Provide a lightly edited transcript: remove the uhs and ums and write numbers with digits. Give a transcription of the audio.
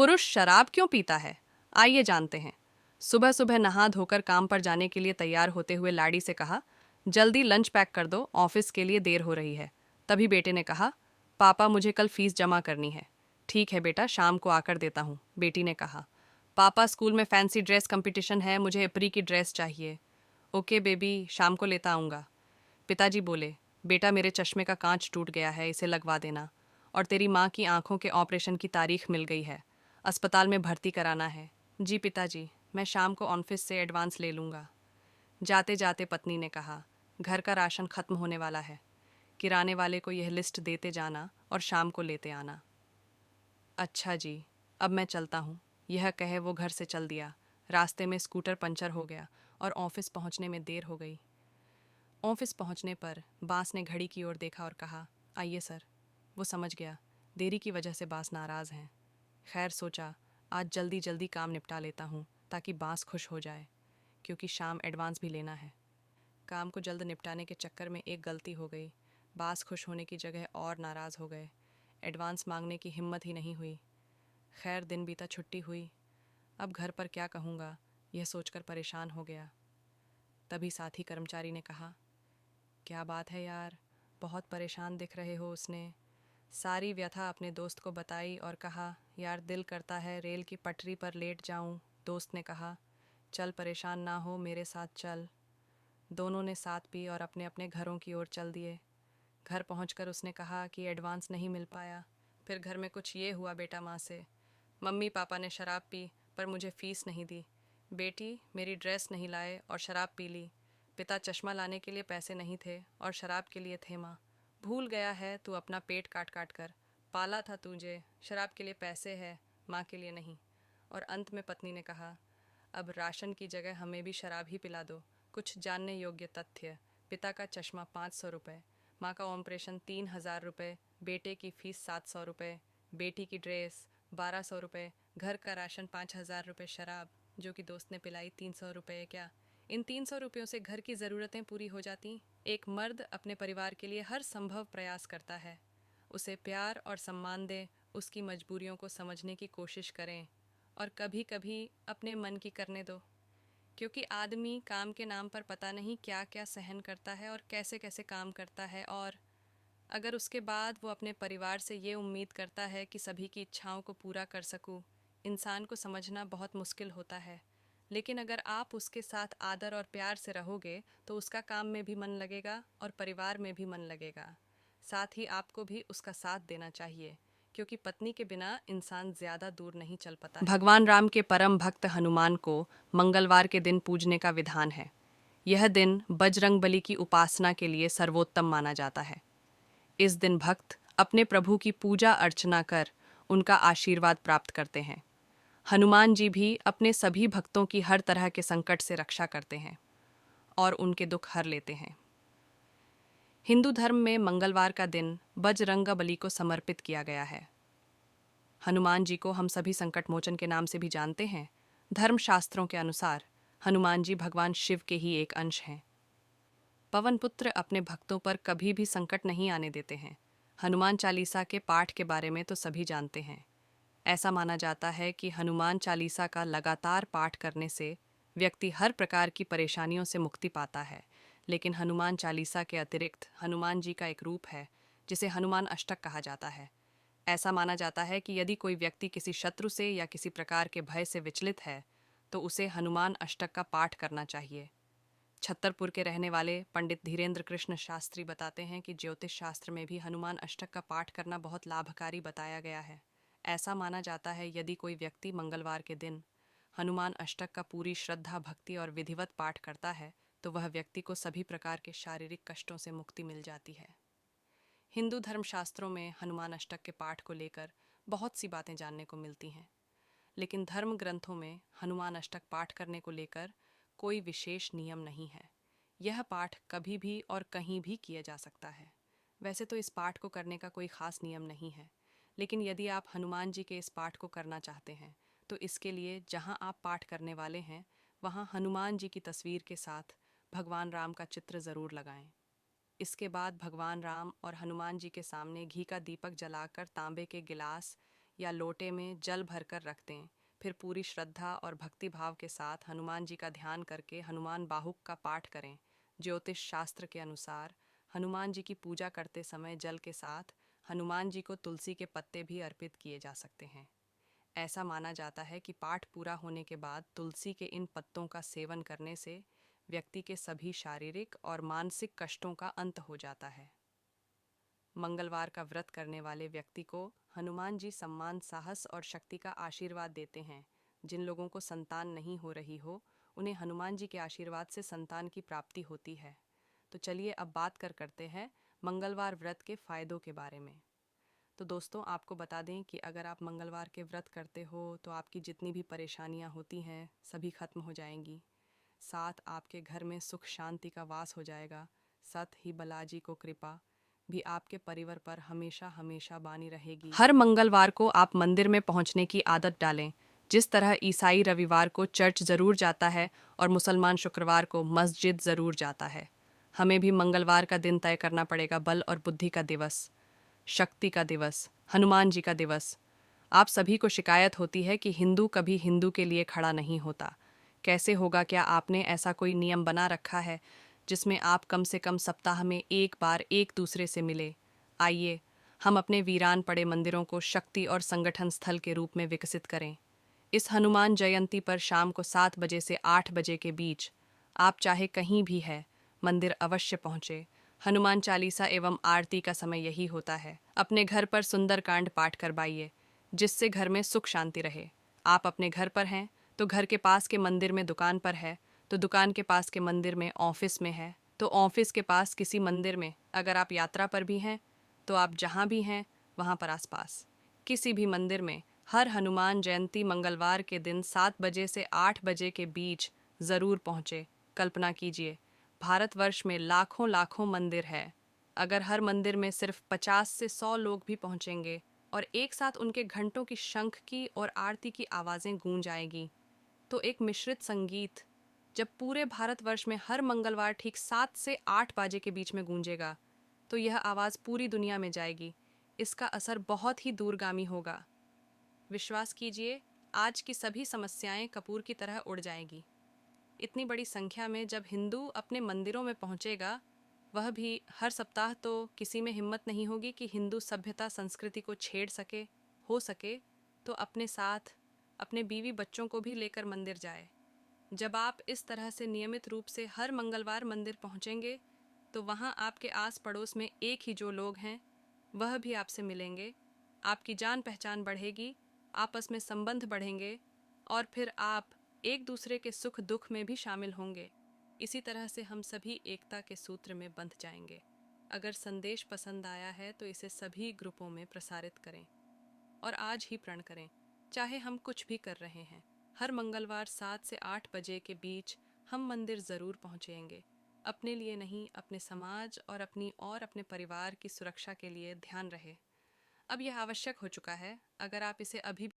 पुरुष शराब क्यों पीता है? आइए जानते हैं। सुबह सुबह नहा धोकर काम पर जाने के लिए तैयार होते हुए लाड़ी से कहा, जल्दी लंच पैक कर दो, ऑफिस के लिए देर हो रही है। तभी बेटे ने कहा, पापा मुझे कल फीस जमा करनी है। ठीक है बेटा, शाम को आकर देता हूँ, बेटी ने कहा। पापा स्कूल में फैंसी ड्रेस कंपटीशन है, मुझे एप्री की ड्रेस चाहिए। ओके बेबी, शाम को लेता आऊँगा। पिताजी बोले, बेटा मेरे चश्मे का कांच टूट गया है, इसे लगवा देना। और तेरी माँ की आंखों के ऑपरेशन की तारीख मिल गई है, अस्पताल में भर्ती कराना है। जी पिताजी, मैं शाम को ऑफिस से एडवांस ले लूँगा। जाते जाते पत्नी ने कहा, घर का राशन खत्म होने वाला है, किराने वाले को यह लिस्ट देते जाना और शाम को लेते आना। अच्छा जी, अब मैं चलता हूँ, यह कहे वो घर से चल दिया। रास्ते में स्कूटर पंचर हो गया और ऑफिस पहुँचने में देर हो गई। ऑफिस पहुँचने पर बास ने घड़ी की ओर देखा और कहा, आइए सर। वो समझ गया, देरी की वजह से बास नाराज़ हैं। खैर सोचा, आज जल्दी जल्दी काम निपटा लेता हूँ ताकि बास खुश हो जाए, क्योंकि शाम एडवांस भी लेना है। काम को जल्द निपटाने के चक्कर में एक गलती हो गई। बास खुश होने की जगह और नाराज़ हो गए। एडवांस मांगने की हिम्मत ही नहीं हुई। खैर दिन बीता, छुट्टी हुई। अब घर पर क्या कहूँगा, यह सोचकर परेशान हो गया। तभी साथी कर्मचारी ने कहा, क्या बात है यार, बहुत परेशान दिख रहे हो। उसने सारी व्यथा अपने दोस्त को बताई और कहा, यार दिल करता है रेल की पटरी पर लेट जाऊं। दोस्त ने कहा, चल परेशान ना हो, मेरे साथ चल। दोनों ने साथ पी और अपने अपने घरों की ओर चल दिए। घर पहुंचकर उसने कहा कि एडवांस नहीं मिल पाया। फिर घर में कुछ ये हुआ बेटा माँ से, मम्मी पापा ने शराब पी पर मुझे फीस नहीं दी। बेटी मेरी ड्रेस नहीं लाए और शराब पी ली। पिता चश्मा लाने के लिए पैसे नहीं थे और शराब के लिए थे। माँ भूल गया है, तू अपना पेट काट काट कर पाला था तुझे, शराब के लिए पैसे है, माँ के लिए नहीं। और अंत में पत्नी ने कहा, अब राशन की जगह हमें भी शराब ही पिला दो। कुछ जानने योग्य तथ्य, पिता का चश्मा 500 रुपये, माँ का ऑपरेशन 3000 रुपये, बेटे की फीस 700 रुपये, बेटी की ड्रेस 1200 रुपये, घर का राशन 5000 रुपये, शराब जो कि दोस्त ने पिलाई 300 रुपये। क्या इन 300 रुपयों से घर की ज़रूरतें पूरी हो जाती? एक मर्द अपने परिवार के लिए हर संभव प्रयास करता है। उसे प्यार और सम्मान दें, उसकी मजबूरियों को समझने की कोशिश करें और कभी कभी अपने मन की करने दो, क्योंकि आदमी काम के नाम पर पता नहीं क्या क्या सहन करता है और कैसे कैसे काम करता है। और अगर उसके बाद वो अपने परिवार से ये उम्मीद करता है कि सभी की इच्छाओं को पूरा कर सकूं, इंसान को समझना बहुत मुश्किल होता है। लेकिन अगर आप उसके साथ आदर और प्यार से रहोगे तो उसका काम में भी मन लगेगा और परिवार में भी मन लगेगा। साथ ही आपको भी उसका साथ देना चाहिए, क्योंकि पत्नी के बिना इंसान ज़्यादा दूर नहीं चल पाता है। भगवान राम के परम भक्त हनुमान को मंगलवार के दिन पूजने का विधान है। यह दिन बजरंगबली की उपासना के लिए सर्वोत्तम माना जाता है। इस दिन भक्त अपने प्रभु की पूजा अर्चना कर उनका आशीर्वाद प्राप्त करते हैं। हनुमान जी भी अपने सभी भक्तों की हर तरह के संकट से रक्षा करते हैं और उनके दुख हर लेते हैं। हिंदू धर्म में मंगलवार का दिन बजरंगबली को समर्पित किया गया है। हनुमान जी को हम सभी संकट मोचन के नाम से भी जानते हैं। धर्म शास्त्रों के अनुसार हनुमान जी भगवान शिव के ही एक अंश हैं। पवन पुत्र अपने भक्तों पर कभी भी संकट नहीं आने देते हैं। हनुमान चालीसा के पाठ के बारे में तो सभी जानते हैं। ऐसा माना जाता है कि हनुमान चालीसा का लगातार पाठ करने से व्यक्ति हर प्रकार की परेशानियों से मुक्ति पाता है। लेकिन हनुमान चालीसा के अतिरिक्त हनुमान जी का एक रूप है जिसे हनुमान अष्टक कहा जाता है। ऐसा माना जाता है कि यदि कोई व्यक्ति किसी शत्रु से या किसी प्रकार के भय से विचलित है तो उसे हनुमान अष्टक का पाठ करना चाहिए। छतरपुर के रहने वाले पंडित धीरेन्द्र कृष्ण शास्त्री बताते हैं कि ज्योतिष शास्त्र में भी हनुमान अष्टक का पाठ करना बहुत लाभकारी बताया गया है। ऐसा माना जाता है यदि कोई व्यक्ति मंगलवार के दिन हनुमान अष्टक का पूरी श्रद्धा भक्ति और विधिवत पाठ करता है तो वह व्यक्ति को सभी प्रकार के शारीरिक कष्टों से मुक्ति मिल जाती है। हिंदू धर्मशास्त्रों में हनुमान अष्टक के पाठ को लेकर बहुत सी बातें जानने को मिलती हैं, लेकिन धर्म ग्रंथों में हनुमान अष्टक पाठ करने को लेकर कोई विशेष नियम नहीं है। यह पाठ कभी भी और कहीं भी किया जा सकता है। वैसे तो इस पाठ को करने का कोई खास नियम नहीं है, लेकिन यदि आप हनुमान जी के इस पाठ को करना चाहते हैं तो इसके लिए जहां आप पाठ करने वाले हैं वहां हनुमान जी की तस्वीर के साथ भगवान राम का चित्र ज़रूर लगाएं। इसके बाद भगवान राम और हनुमान जी के सामने घी का दीपक जलाकर तांबे के गिलास या लोटे में जल भरकर रख दें। फिर पूरी श्रद्धा और भक्ति भाव के साथ हनुमान जी का ध्यान करके हनुमान बाहुक का पाठ करें। ज्योतिष शास्त्र के अनुसार हनुमान जी की पूजा करते समय जल के साथ हनुमान जी को तुलसी के पत्ते भी अर्पित किए जा सकते हैं। ऐसा माना जाता है कि पाठ पूरा होने के बाद तुलसी के इन पत्तों का सेवन करने से व्यक्ति के सभी शारीरिक और मानसिक कष्टों का अंत हो जाता है। मंगलवार का व्रत करने वाले व्यक्ति को हनुमान जी सम्मान, साहस और शक्ति का आशीर्वाद देते हैं। जिन लोगों को संतान नहीं हो रही हो, उन्हें हनुमान जी के आशीर्वाद से संतान की प्राप्ति होती है। तो चलिए अब बात करते हैं मंगलवार व्रत के फायदों के बारे में। तो दोस्तों, आपको बता दें कि अगर आप मंगलवार के व्रत करते हो तो आपकी जितनी भी परेशानियां होती हैं सभी खत्म हो जाएंगी। साथ आपके घर में सुख शांति का वास हो जाएगा। सत ही बालाजी को कृपा भी आपके परिवार पर हमेशा हमेशा बानी रहेगी। हर मंगलवार को आप मंदिर में पहुंचने की आदत डालें। जिस तरह ईसाई रविवार को चर्च ज़रूर जाता है और मुसलमान शुक्रवार को मस्जिद ज़रूर जाता है, हमें भी मंगलवार का दिन तय करना पड़ेगा। बल और बुद्धि का दिवस, शक्ति का दिवस, हनुमान जी का दिवस। आप सभी को शिकायत होती है कि हिंदू कभी हिंदू के लिए खड़ा नहीं होता। कैसे होगा? क्या आपने ऐसा कोई नियम बना रखा है जिसमें आप कम से कम सप्ताह में एक बार एक दूसरे से मिले? आइए हम अपने वीरान पड़े मंदिरों को शक्ति और संगठन स्थल के रूप में विकसित करें। इस हनुमान जयंती पर शाम को 7 बजे से 8 बजे के बीच आप चाहे कहीं भी है, मंदिर अवश्य पहुँचे। हनुमान चालीसा एवं आरती का समय यही होता है। अपने घर पर सुंदरकांड पाठ करवाइए, जिससे घर में सुख शांति रहे। आप अपने घर पर हैं तो घर के पास के मंदिर में, दुकान पर है तो दुकान के पास के मंदिर में, ऑफिस में है तो ऑफिस के पास किसी मंदिर में, अगर आप यात्रा पर भी हैं तो आप जहाँ भी हैं वहाँ पर आसपास किसी भी मंदिर में हर हनुमान जयंती मंगलवार के दिन 7 बजे से 8 बजे के बीच ज़रूर पहुँचे। कल्पना कीजिए, भारतवर्ष में लाखों लाखों मंदिर है। अगर हर मंदिर में सिर्फ 50 से 100 लोग भी पहुँचेंगे और एक साथ उनके घंटों की शंख की और आरती की आवाज़ें गूंज आएगी, तो एक मिश्रित संगीत जब पूरे भारतवर्ष में हर मंगलवार ठीक 7 से 8 बजे के बीच में गूंजेगा, तो यह आवाज़ पूरी दुनिया में जाएगी। इसका असर बहुत ही दूरगामी होगा। विश्वास कीजिए, आज की सभी समस्याएं कपूर की तरह उड़ जाएंगी। इतनी बड़ी संख्या में जब हिंदू अपने मंदिरों में पहुंचेगा, वह भी हर सप्ताह, तो किसी में हिम्मत नहीं होगी कि हिंदू सभ्यता संस्कृति को छेड़ सके। हो सके तो अपने साथ अपने बीवी बच्चों को भी लेकर मंदिर जाए। जब आप इस तरह से नियमित रूप से हर मंगलवार मंदिर पहुंचेंगे, तो वहां आपके आस पड़ोस में एक ही जो लोग हैं वह भी आपसे मिलेंगे। आपकी जान पहचान बढ़ेगी, आपस में संबंध बढ़ेंगे और फिर आप एक दूसरे के सुख दुख में भी शामिल होंगे। इसी तरह से हम सभी एकता के सूत्र में बंध जाएंगे। अगर संदेश पसंद आया है तो इसे सभी ग्रुपों में प्रसारित करें और आज ही प्रण करें, चाहे हम कुछ भी कर रहे हैं। हर मंगलवार 7 से 8 बजे के बीच हम मंदिर ज़रूर पहुंचेंगे। अपने लिए नहीं, अपने समाज और अपने परिवार की सुरक्षा के लिए ध्यान रहे। अब यह आवश्यक हो चुका है। अगर आप इसे अभी